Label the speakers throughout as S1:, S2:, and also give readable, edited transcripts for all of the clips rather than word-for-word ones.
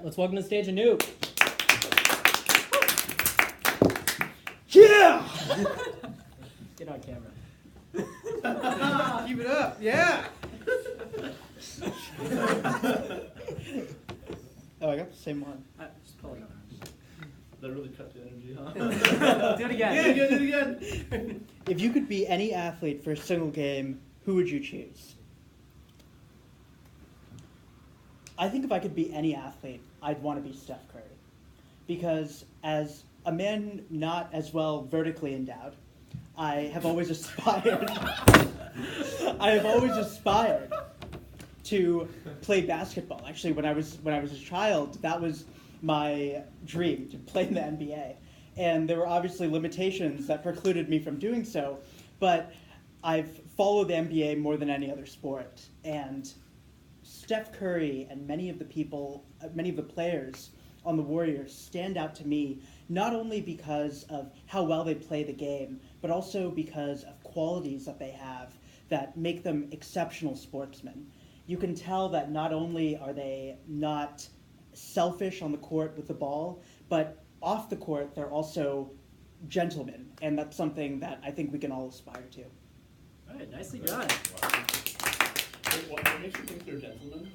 S1: let's welcome to the stage Anoop.
S2: Yeah!
S1: Get on camera.
S2: Keep it up, yeah! Oh, I got the same one.
S1: Just pull it up.
S3: That really cut the energy, huh?
S1: Do it again.
S3: Yeah, do it again.
S2: If you could be any athlete for a single game, who would you choose? I think if I could be any athlete, I'd want to be Steph Curry. Because as a man not as well vertically endowed, I have always aspired to play basketball. Actually, when I was a child, that was my dream, to play in the NBA. And there were obviously limitations that precluded me from doing so, but I've followed the NBA more than any other sport. And Steph Curry and many of the players on the Warriors stand out to me, not only because of how well they play the game, but also because of qualities that they have that make them exceptional sportsmen. You can tell that not only are they not selfish on the court with the ball, but off the court they're also gentlemen, and that's something that I think we can all aspire to.
S1: All right, nicely done.
S3: What makes you think they're gentlemen?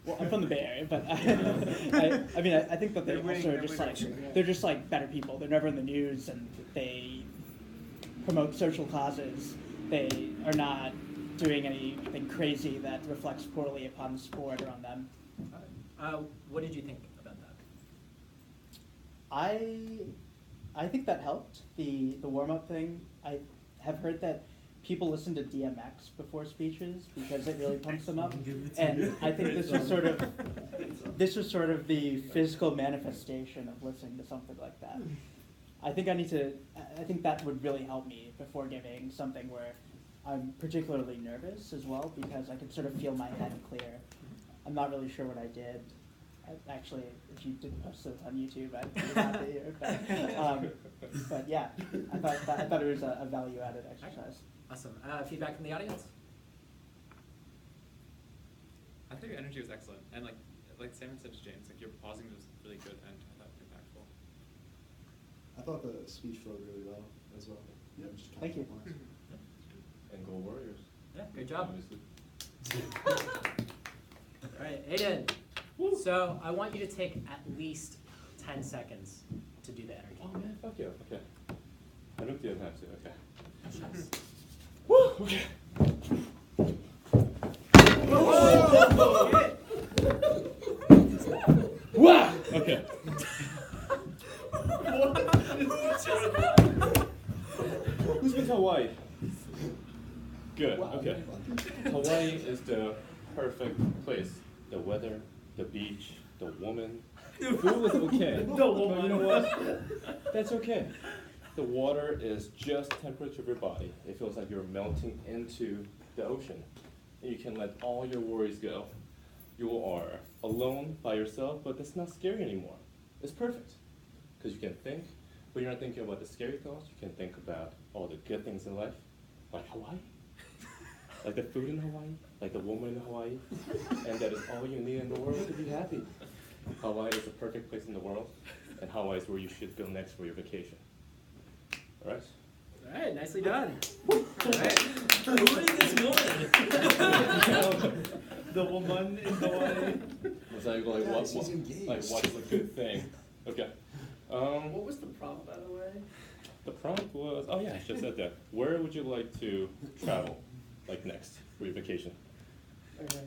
S2: Well, I'm from the Bay Area, but I think that they also are just like, they're just like better people. They're never in the news, and they promote social causes. They are not doing anything crazy that reflects poorly upon the sport or on them.
S1: What did you think about that?
S2: I think that helped, the warm-up thing. I have heard that people listen to DMX before speeches because it really pumps them up. And I think this was sort of the physical manifestation of listening to something like that. I think that would really help me before giving something where I'm particularly nervous as well, because I can sort of feel my head clear. I'm not really sure what I did. Actually, if you didn't post it on YouTube, I'd be happy to hear. But yeah, I thought it was a value-added exercise.
S1: Awesome. Feedback from the audience?
S4: I think your energy was excellent, and like Simon said to James, like your pausing was really good and I thought impactful.
S5: I thought the speech flowed really well as well. Yeah, just
S2: Thank you.
S5: points.
S3: And go Warriors.
S1: Yeah, good job.
S3: Obviously.
S1: All right, Aiden. So I want you to take at least 10 seconds to do the energy.
S3: Oh man, fuck yeah. Okay. I don't didn't have to. Okay.
S1: Nice.
S3: Woo. Okay. Wow. Okay. Who's been to Hawaii? Good. Okay. Hawaii is the perfect place. The weather, the beach, the woman. Food was okay.
S1: The woman.
S3: But you know what? That's okay. The water is just temperature of your body. It feels like you're melting into the ocean. And you can let all your worries go. You are alone by yourself, but it's not scary anymore. It's perfect. Because you can think, but you're not thinking about the scary thoughts. You can think about all the good things in life. Like Hawaii. Like the food in Hawaii. Like the woman in Hawaii. And that is all you need in the world to be happy. Hawaii is the perfect place in the world. And Hawaii is where you should go next for your vacation. All right.
S1: All right, nicely done. All right. Who is this woman?
S3: The woman in Hawaii. Was like what?
S5: She's engaged.
S3: Like what's a good thing? Okay.
S1: What was the prompt, by the way?
S3: The prompt was, oh yeah, I just said that. Where would you like to travel, like next for your vacation?
S2: Okay.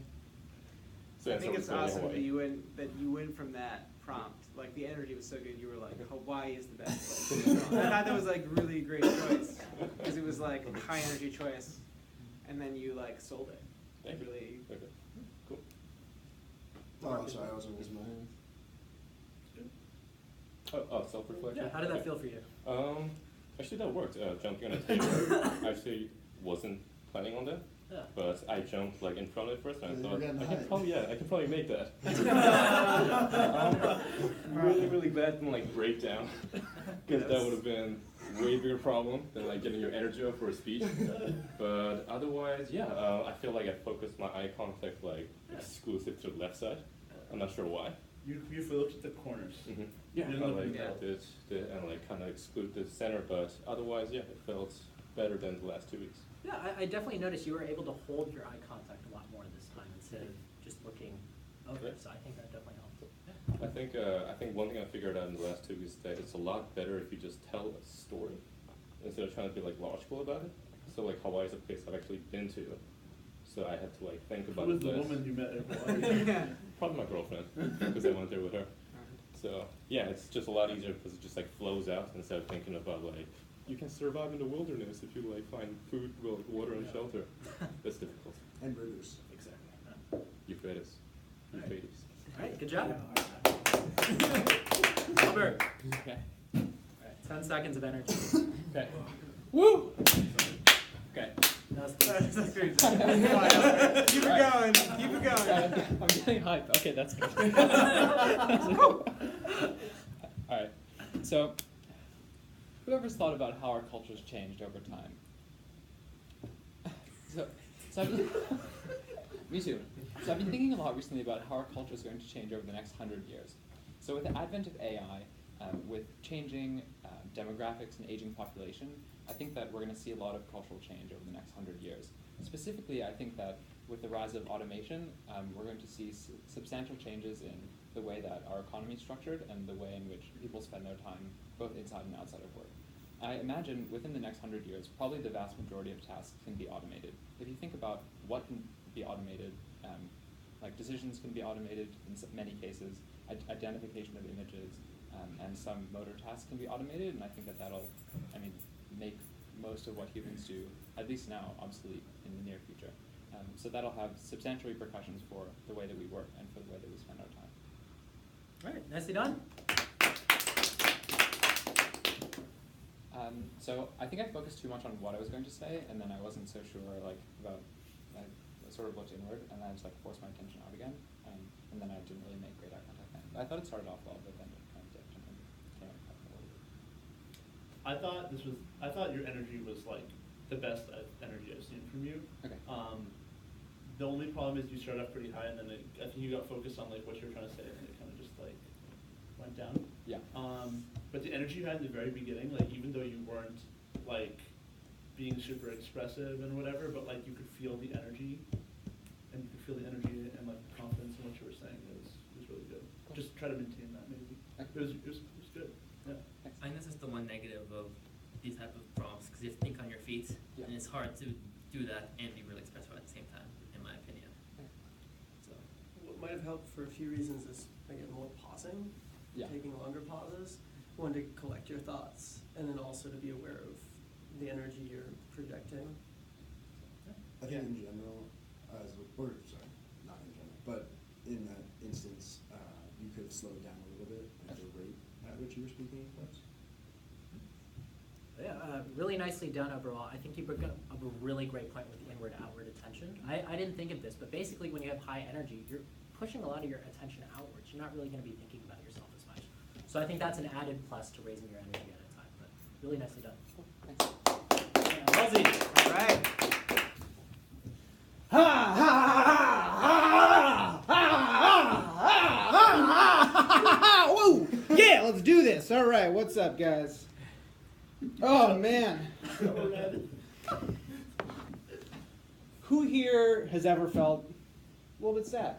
S3: So
S6: I think
S3: answer
S6: it's
S3: was going to
S6: awesome
S3: Hawaii.
S6: that you went from that prompt. Like the energy was so good. You were like, Hawaii is the best place. I thought that was like really great choice because it was like a high energy choice, and then you like sold it.
S3: Thank you.
S6: Really.
S3: Okay. Cool.
S5: Oh, sorry, I wasn't raising my hand.
S3: Oh, self-reflection.
S1: Yeah, how did that
S3: Okay.
S1: feel for you?
S3: Actually that worked. Jumping on a table. I actually wasn't planning on that.
S1: Yeah.
S3: But I jumped like in front of it first, and I
S5: Yeah,
S3: thought
S5: you're getting
S3: I
S5: high.
S3: can probably make that. Really bad like breakdown, because that would have been way bigger problem than like getting your energy up for a speech. But otherwise, yeah, I feel like I focused my eye contact like exclusive to the left side. I'm not sure why.
S7: You looked at the corners.
S3: Mm-hmm.
S7: Yeah.
S3: I like
S6: Yeah.
S3: this, and like kind of exclude the center, but otherwise, yeah, it felt better than the last 2 weeks.
S1: Yeah, I definitely noticed you were able to hold your eye contact a lot more this time instead of just looking over,
S3: Yeah.
S1: so I think that definitely helped. Yeah.
S3: I think one thing I figured out in the last 2 weeks is that it's a lot better if you just tell a story instead of trying to be like logical about it. So like Hawaii is a place I've actually been to, so I had to like think
S7: Who
S3: about
S7: was
S3: it
S7: the
S3: less.
S7: woman you met at Hawaii?
S6: Yeah.
S3: Probably my girlfriend, because I went there with her. So yeah, it's just a lot easier because it just like flows out instead of thinking about like you can survive in the wilderness if you like find food, water, and shelter. That's difficult.
S5: And burgers.
S1: Exactly.
S3: Euphrates. Euphrates.
S1: All right, good job. Albert.
S4: Okay.
S1: All right, 10 seconds of energy.
S4: Okay. Woo! Okay.
S6: That's great. Keep it going. Keep it going.
S4: I'm getting hype. Okay, that's good. Alright. So, whoever's thought about how our culture's changed over time? So I've been, me too. So I've been thinking a lot recently about how our culture is going to change over the next 100 years. So with the advent of AI, with changing demographics and aging population, I think that we're going to see a lot of cultural change over the next 100 years. Specifically, I think that with the rise of automation, we're going to see substantial changes in the way that our economy is structured and the way in which people spend their time both inside and outside of work. I imagine within the next 100 years, probably the vast majority of tasks can be automated. If you think about what can be automated, like decisions can be automated in many cases, identification of images, and some motor tasks can be automated, and I think that that'll, make most of what humans do, at least now, obsolete in the near future. So that'll have substantial repercussions for the way that we work and for the way that we spend our time.
S1: All right, nicely done.
S4: So I think I focused too much on what I was going to say, and then I wasn't so sure about. I sort of looked inward, and I just forced my attention out again, and then I didn't really make great eye contact. I thought it started off well, but then it kind of dipped and then came up a little bit.
S7: I thought your energy was like the best energy I've seen from you.
S4: Okay.
S7: The only problem is you started off pretty high, and then I think you got focused on like what you were trying to say, and it kind of just like went down.
S4: Yeah.
S7: But the energy you had in the very beginning, like even though you weren't like being super expressive and whatever, but like you could feel the energy, and you could feel the energy and like the confidence in what you were saying. It was really good. Just try to maintain that maybe. It was good. Yeah.
S8: I think this is the one negative of these type of prompts, because you have to think on your feet,
S4: Yeah.
S8: and it's hard to do that and be really expressive at the same time, in my opinion. So,
S9: What might have helped for a few reasons is, again, more pausing,
S4: Yeah.
S9: taking longer pauses, one to collect your thoughts, and then also to be aware of the energy you're projecting.
S5: I think in general, sorry, not in general, but in that instance, you could have slowed down a little bit at the rate at which you were speaking in class.
S1: Yeah, really nicely done overall. I think you brought up a really great point with the inward-outward attention. I didn't think of this, but basically when you have high energy, you're pushing a lot of your attention outwards. You're not really going to be thinking about yourself as much. So I think that's an added plus to raising your energy at a time, but really nicely done.
S4: Thanks.
S1: Halsey.
S6: All right.
S2: Woo! Yeah, let's do this. All right, what's up, guys? Oh man, who here has ever felt a little bit sad?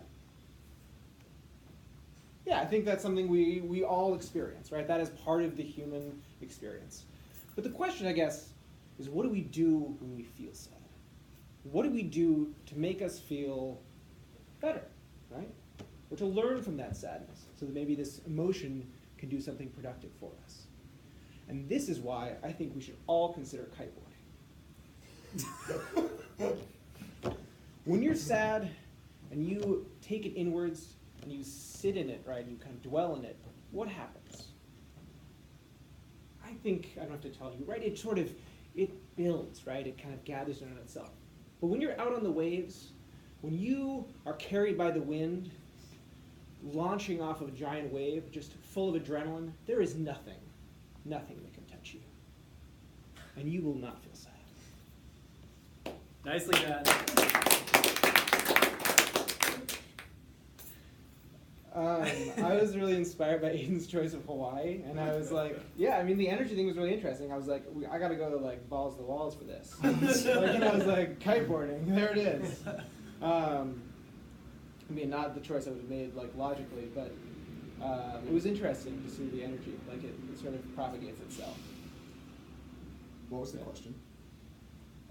S2: Yeah, I think that's something we all experience, right? That is part of the human experience. But the question, I guess, is what do we do when we feel sad? What do we do to make us feel better, right? Or to learn from that sadness so that maybe this emotion can do something productive for us. And this is why I think we should all consider kiteboarding. When you're sad and you take it inwards and you sit in it, right, and you kind of dwell in it, what happens? I think, I don't have to tell you, right, it builds, right? It kind of gathers in on itself. But when you're out on the waves, when you are carried by the wind, launching off of a giant wave, just full of adrenaline, there is nothing that can touch you. And you will not feel sad.
S1: Nicely done.
S6: I was really inspired by Aiden's choice of Hawaii, and I was like, yeah, I mean, the energy thing was really interesting. I was like, I gotta go to like balls to the walls for this. And I was like, kiteboarding, there it is. I mean, not the choice I would have made like logically, but it was interesting to see the energy, like it sort of propagates itself.
S5: What was the question?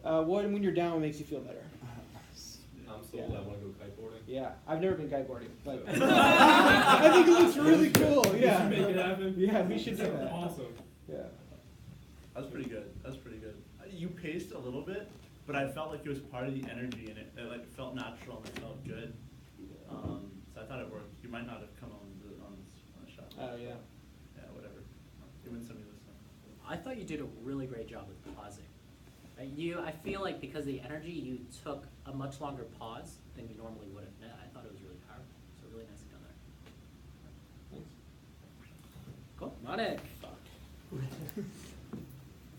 S6: When you're down, what makes you feel better?
S3: I'm
S6: Yeah.
S3: I want to go kiteboarding.
S6: Yeah, I've never been kiteboarding, but I think it looks really cool. Yeah,
S3: Make it happen.
S6: yeah, we should do that.
S3: Awesome.
S6: Yeah.
S7: That's pretty good. That's pretty good. You paced a little bit, but I felt like it was part of the energy, and it like felt natural and it felt good. So I thought it worked. You might not have come on the shot.
S6: Oh yeah.
S7: Yeah, whatever. You win some, you lose some.
S1: I thought you did a really great job with pausing. Right? I feel like because of the energy, you took a much longer pause than you normally would have. I thought it was really powerful. So really nicely done there. Cool. Monik.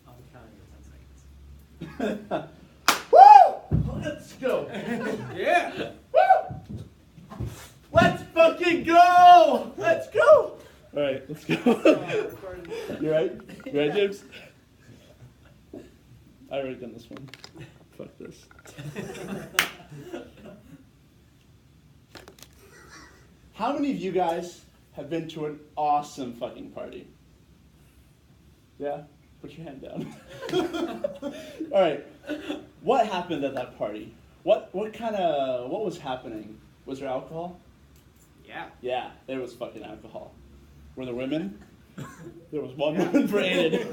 S1: I'm counting your 10 seconds.
S7: Woo! Let's go.
S6: Yeah.
S7: Woo! Let's fucking go! Let's go!
S3: All right, let's go. You right? You right, James? I already done this one. Fuck this. How many of you guys have been to an awesome fucking party? Yeah? Put your hand down. All right. What happened at that party? What was happening? Was there alcohol?
S6: Yeah.
S3: Yeah, there was fucking alcohol. Were there women? There was one woman for Aiden.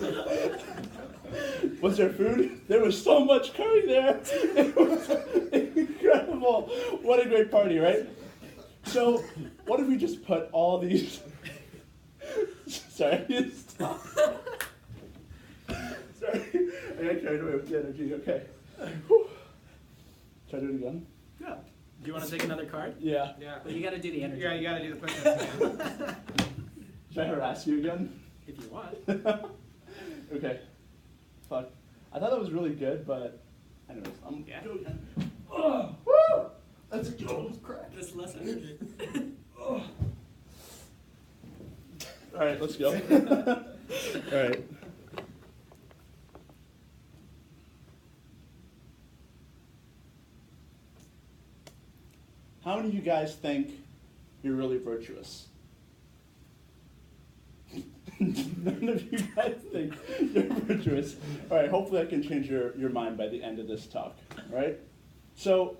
S3: Was there food? There was so much curry there. It was incredible. What a great party, right? So, what if we just put all these... Sorry, stop. Sorry, I got carried away with the energy, okay. Whew. Should I do it again?
S7: Yeah.
S1: Do you want to take another card?
S3: Yeah.
S6: Yeah.
S1: But you got to do the energy.
S6: Yeah, you gotta do the push-ups again.
S3: Should I harass you again?
S1: If you want.
S3: Okay. Fuck. I thought that was really good, but anyways, I'm
S6: Yeah.
S3: Oh, woo! Let's go.
S8: There's less energy.
S3: All right, let's go. All right. How many of you guys think you're really virtuous? None of you guys think you're virtuous. All right, hopefully I can change your mind by the end of this talk, all right? So,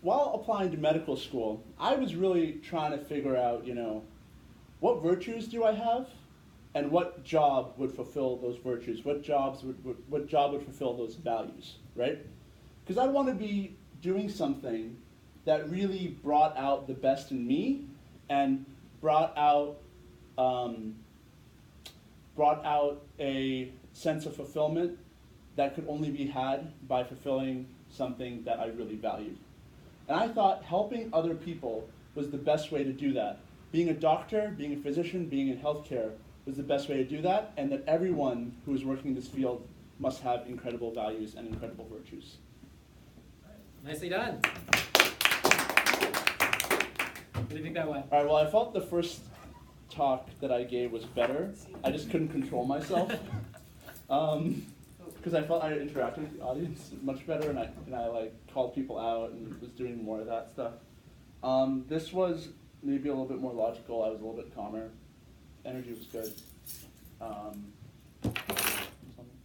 S3: while applying to medical school, I was really trying to figure out, what virtues do I have, and what job would fulfill those virtues? What job would fulfill those values, right? Because I want to be doing something that really brought out the best in me and brought out a sense of fulfillment that could only be had by fulfilling something that I really valued. And I thought helping other people was the best way to do that. Being a doctor, being a physician, being in healthcare was the best way to do that, and that everyone who is working in this field must have incredible values and incredible virtues.
S1: Nicely done. What do you think that went?
S3: All right, well, I felt the first talk that I gave was better. I just couldn't control myself. Because I felt I interacted with the audience much better, and I like called people out and was doing more of that stuff. This was maybe a little bit more logical. I was a little bit calmer. Energy was good.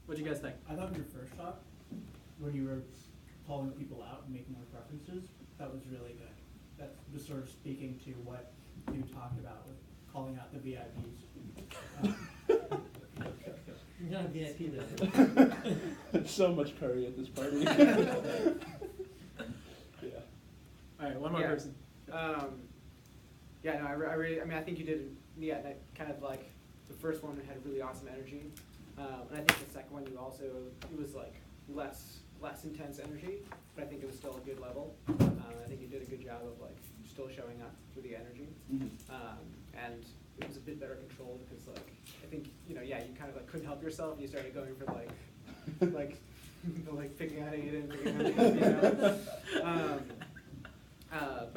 S1: What do you guys think?
S10: I thought your first talk, when you were calling people out and making more preferences, that was really good. That was sort of speaking to what you talked about with calling out the VIPs.
S9: You're not a VIP though.
S3: So much curry at this party. Yeah.
S1: All right, one more
S6: Yeah.
S1: person.
S6: Yeah, no, I really, I mean, I think you did, yeah, that kind of like, the first one had really awesome energy. And I think the second one, you also, it was like less intense energy, but I think it was still a good level. I think you did a good job of like still showing up for the energy.
S3: Mhm.
S6: And it was a bit better controlled because like, I think, yeah, you kind of like couldn't help yourself and you started going for like picking at it and picking at it,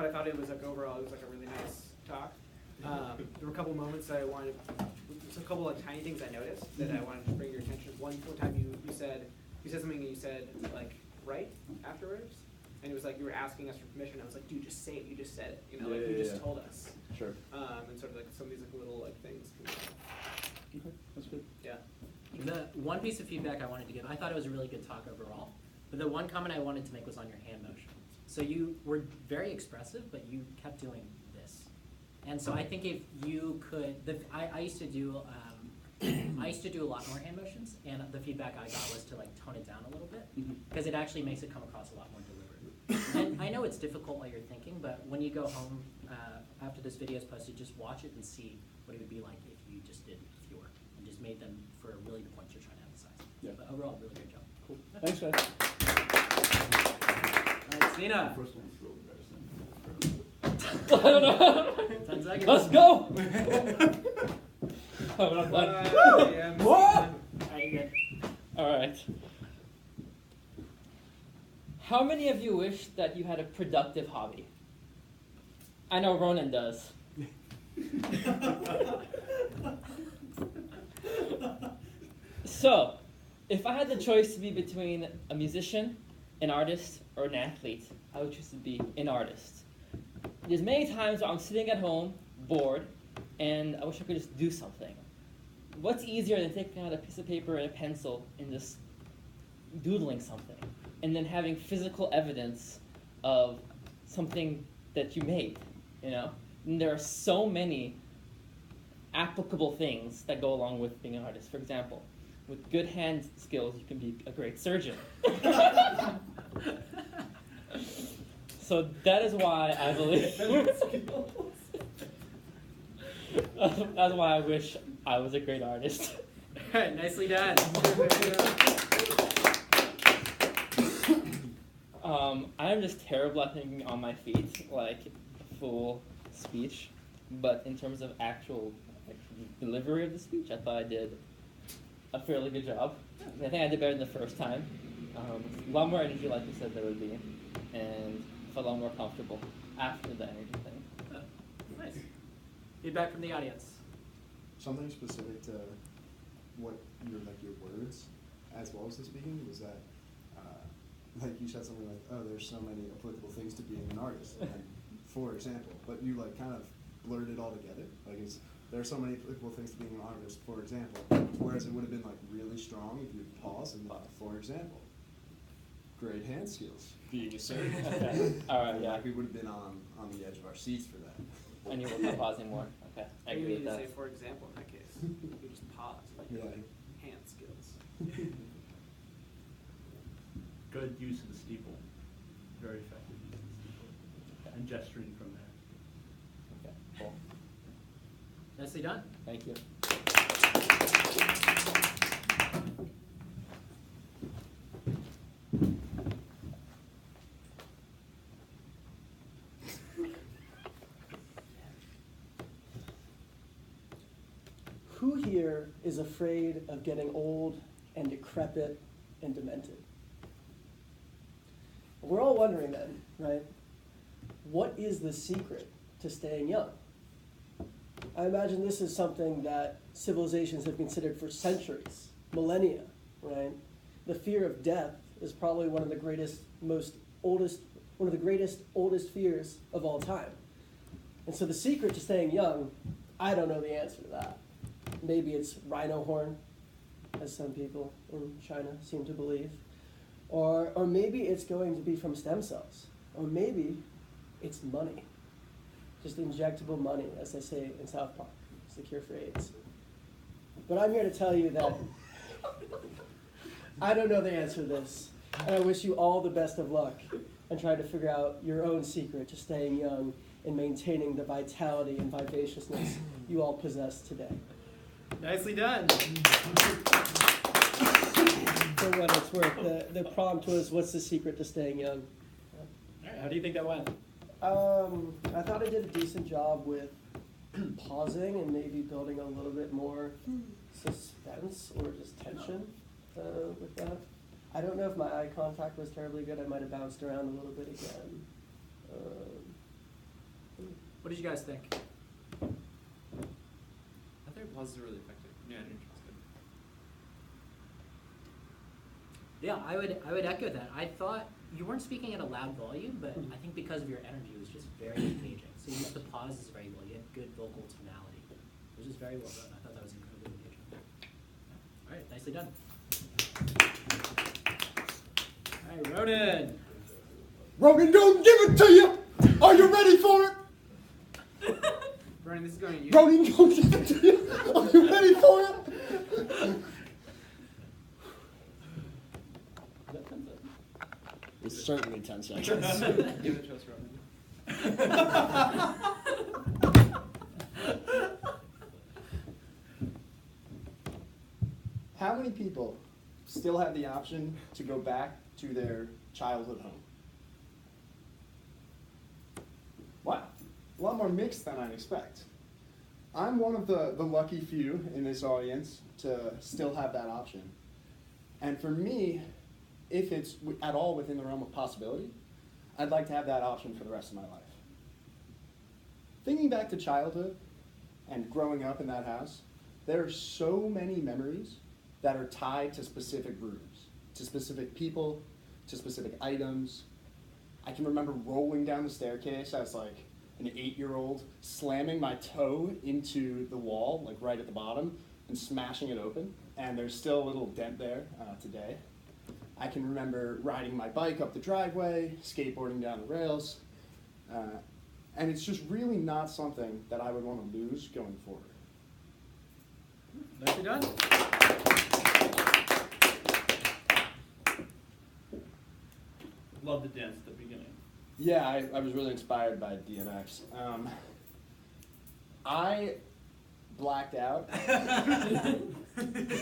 S6: but I thought it was like overall it was like a really nice talk. There were a couple moments that I wanted, just a couple of tiny things I noticed that I wanted to bring your attention. One time you said something and you said like right afterwards, and it was like you were asking us for permission. I was like, dude, just say it. You just said it. You know, like you just told us.
S3: Sure.
S6: And sort of like some of these like little like things.
S2: Okay, that's good.
S6: Yeah.
S1: The one piece of feedback I wanted to give, I thought it was a really good talk overall, but the one comment I wanted to make was on your hand motion. So you were very expressive, but you kept doing this. And so I think if you could, I used to do a lot more hand motions, and the feedback I got was to like tone it down a little bit, because it actually makes it come across a lot more deliberate. And I know it's difficult while you're thinking, but when you go home after this video is posted, just watch it and see what it would be like if you just did fewer and just made them for really the points you're trying to emphasize.
S2: Yeah.
S1: But overall, really great job.
S2: Cool. Thanks, guys.
S1: All right, Sina.
S7: First one was real embarrassing.
S4: I don't know.
S1: 10 seconds.
S4: Let's go. Oh, we're not done.
S6: Yeah,
S4: What?
S1: All right, you're good.
S4: All right. How many of you wish that you had a productive hobby? I know Ronan does. So, if I had the choice to be between a musician, an artist, or an athlete, I would choose to be an artist. There's many times where I'm sitting at home, bored, and I wish I could just do something. What's easier than taking out a piece of paper and a pencil and just doodling something, and then having physical evidence of something that you made, you know? And there are so many applicable things that go along with being an artist. For example, with good hand skills, you can be a great surgeon. So that is why I believe. That's why I wish I was a great artist.
S1: All right, nicely done.
S4: I'm just terrible at thinking on my feet, like full speech. But in terms of actual delivery of the speech, I thought I did a fairly good job. I think I did better than the first time. A lot more energy, like you said, there would be, and felt a lot more comfortable after the energy thing.
S1: Oh, nice. Feedback from the audience.
S5: Something specific to what your words as well as the speaking was that like you said something like, oh, there's so many applicable things to being an artist, and for example, but you like kind of blurred it all together. Like there are so many applicable things to being an artist, for example, whereas it would have been like really strong if you would pause and for example, great hand skills, being a surgeon.
S4: Okay. All right, yeah.
S5: Like we would have been on the edge of our seats for that.
S4: And you will not pausing more. Okay, I
S6: You
S4: agree
S6: need
S4: with
S6: to
S4: that.
S6: say, for example, in that case, you just pause. Like,
S5: Yeah.
S6: hand skills.
S7: Good use of the steeple. Very effective use of the steeple. And gesturing from there.
S4: Okay, cool.
S1: Nicely done.
S4: Thank you.
S9: Who here is afraid of getting old and decrepit and demented? We're all wondering then, right? What is the secret to staying young? I imagine this is something that civilizations have considered for centuries, millennia, right? The fear of death is probably one of the greatest, oldest fears of all time. And so the secret to staying young, I don't know the answer to that. Maybe it's rhino horn, as some people in China seem to believe. Or maybe it's going to be from stem cells. Or maybe it's money. Just injectable money, as they say in South Park. It's the cure for AIDS. But I'm here to tell you that I don't know the answer to this. And I wish you all the best of luck and try to figure out your own secret to staying young and maintaining the vitality and vivaciousness you all possess today.
S1: Nicely done.
S9: For what it's worth, the prompt was, what's the secret to staying young?
S1: All right, how do you think that went?
S9: I thought I did a decent job with pausing and maybe building a little bit more suspense or just tension with that. I don't know if my eye contact was terribly good. I might have bounced around a little bit again.
S1: What did you guys think?
S4: I think pauses are really effective. Yeah, energy is good.
S1: Yeah, I would echo that. I thought you weren't speaking at a loud volume, but I think because of your energy, it was just very engaging. So you used the pauses very well. You had good vocal tonality. It was just very well done. I thought that was incredibly engaging. All right, nicely done. All right, Ronan.
S5: Ronan, don't give it to you! Are you ready for it?
S6: Vernon, this is going to you.
S5: Ronan, don't give it to you! Are you ready for it? It's certainly 10 seconds.
S4: Give it to us, Roman.
S5: How many people still have the option to go back to their childhood home? Wow, a lot more mixed than I'd expect. I'm one of the lucky few in this audience to still have that option. And for me, if it's at all within the realm of possibility, I'd like to have that option for the rest of my life. Thinking back to childhood and growing up in that house, there are so many memories that are tied to specific rooms, to specific people, to specific items. I can remember rolling down the staircase as like an 8-year-old, slamming my toe into the wall, like right at the bottom, and smashing it open. And there's still a little dent there today. I can remember riding my bike up the driveway, skateboarding down the rails, and it's just really not something that I would want to lose going forward.
S1: Nicely done.
S7: Love the dance at the beginning.
S5: Yeah, I was really inspired by DMX. I blacked out,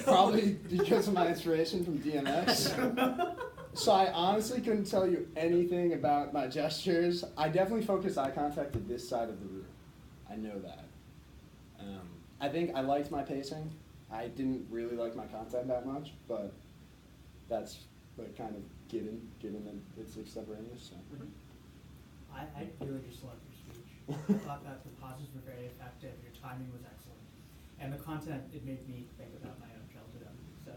S5: probably because of my inspiration from DMX. So I honestly couldn't tell you anything about my gestures. I definitely focused eye contact to this side of the room. I know that. I think I liked my pacing. I didn't really like my content that much, but that's like kind of given that it's extemporaneous. So.
S10: I really just loved your speech. I thought that the pauses were very effective, your timing was excellent. And the content, it made me think about my own childhood. So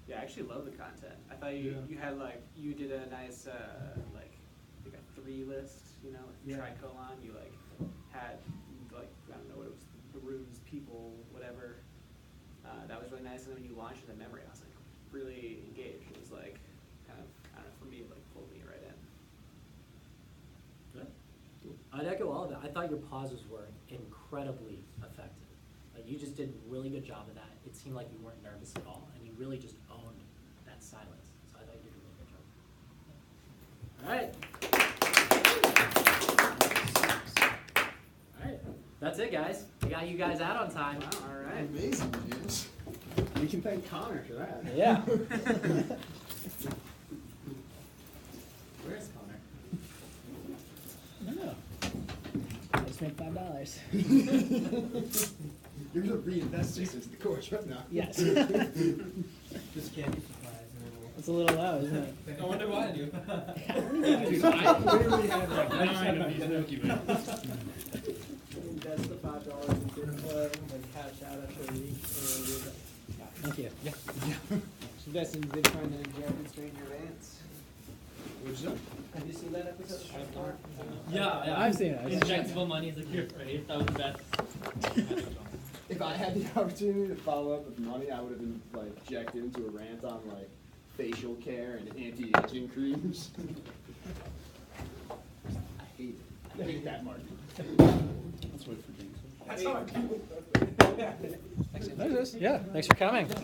S6: Yeah, I actually love the content. I thought you had like, you did a nice, like a 3 list, you know, like
S10: Yeah.
S6: tricolon. You like had, like, I don't know what it was, the rooms, people, whatever. That was really nice. And then when you launched the memory, I was like really engaged. It was like kind of, I don't know, for me, it like pulled me right in.
S1: I'd echo all of that. I thought your pauses were incredibly effective. Like, you just did a really good job of that. It seemed like you weren't nervous at all, and you really just owned that silence. So I thought you did a really good job. All right. That's it, guys. We got you guys out on time.
S6: Wow, all right.
S5: Amazing, James. We can thank Connor for that.
S1: Yeah. Where's Connor?
S2: I don't know. I just made $5.
S5: You're gonna reinvest this into the course right now.
S2: Yes.
S10: just candy supplies.
S2: It's a little low, isn't it?
S8: I wonder why I do.
S10: Dude, I literally had like 9 of these Milky Ways.
S9: That's the $5 in Bitcoin, then cash out after a week.
S2: Thank you.
S6: Invest in Bitcoin and inject straight in your advance.
S5: What'd you say?
S9: Have you seen that episode?
S8: Yeah,
S2: I've seen it.
S8: Injectable money is like your phrase. That was the best.
S5: If I had the opportunity to follow up with money, I would have been like injected into a rant on like facial care and anti-aging creams. I hate it. I hate that market.
S2: Let's wait for James.
S6: That's how I
S2: Yeah, thanks for coming.